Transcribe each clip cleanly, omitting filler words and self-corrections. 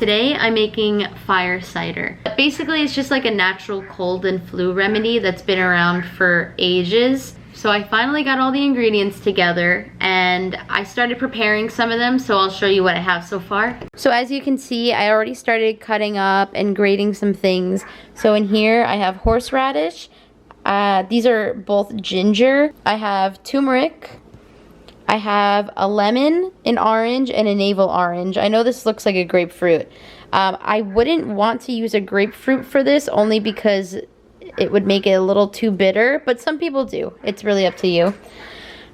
today I'm making fire cider. Basically, it's just like a natural cold and flu remedy that's been around for ages. So I finally got all the ingredients together and I started preparing some of them, so I'll show you what I have so far. So as you can see, I already started cutting up and grating some things. So in here I have horseradish. These are both ginger. I have turmeric. I have a lemon, an orange, and a navel orange. I know this looks like a grapefruit. I wouldn't want to use a grapefruit for this only because it would make it a little too bitter, but some people do. It's really up to you.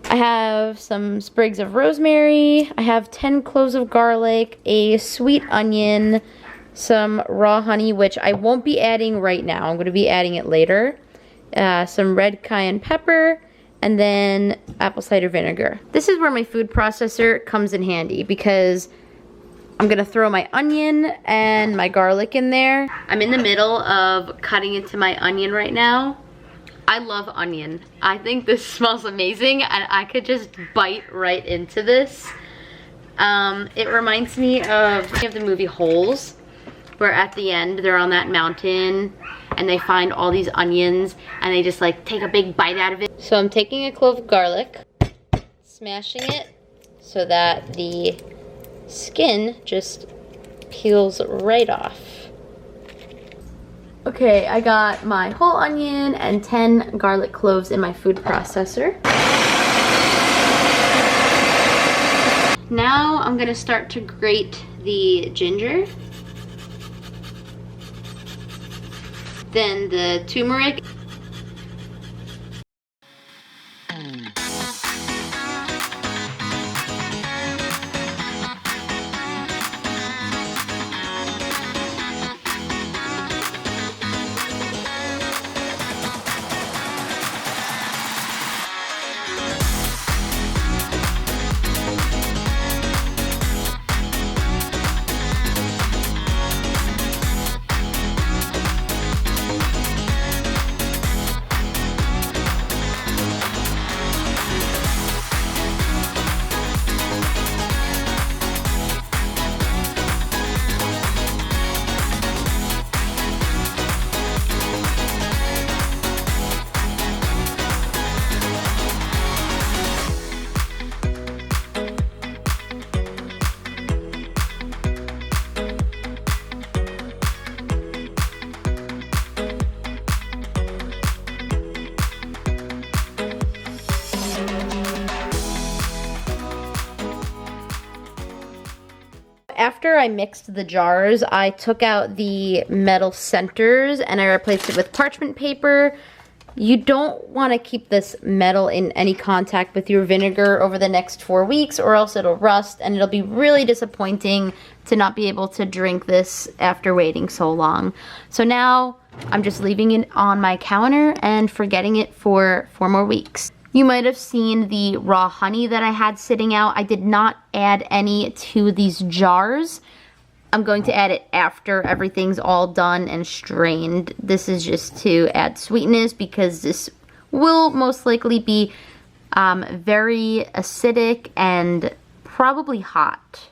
I have some sprigs of rosemary. I have 10 cloves of garlic, a sweet onion, some raw honey, which I won't be adding right now. I'm going to be adding it later. Some red cayenne pepper, and then apple cider vinegar. This is where my food processor comes in handy because I'm gonna throw my onion and my garlic in there. I'm in the middle of cutting into my onion right now. I love onion. I think this smells amazing and I could just bite right into this. It reminds me of the movie Holes, where at the end they're on that mountain and they find all these onions and they just like take a big bite out of it. So I'm taking a clove of garlic, smashing it so that the skin just peels right off. Okay, I got my whole onion and 10 garlic cloves in my food processor. Now I'm gonna start to grate the ginger, then the turmeric. After I mixed the jars, I took out the metal centers and I replaced it with parchment paper. You don't want to keep this metal in any contact with your vinegar over the next 4 weeks or else it'll rust and it'll be really disappointing to not be able to drink this after waiting so long. So now I'm just leaving it on my counter and forgetting it for 4 more weeks. You might have seen the raw honey that I had sitting out. I did not add any to these jars. I'm going to add it after everything's all done and strained. This is just to add sweetness because this will most likely be very acidic and probably hot.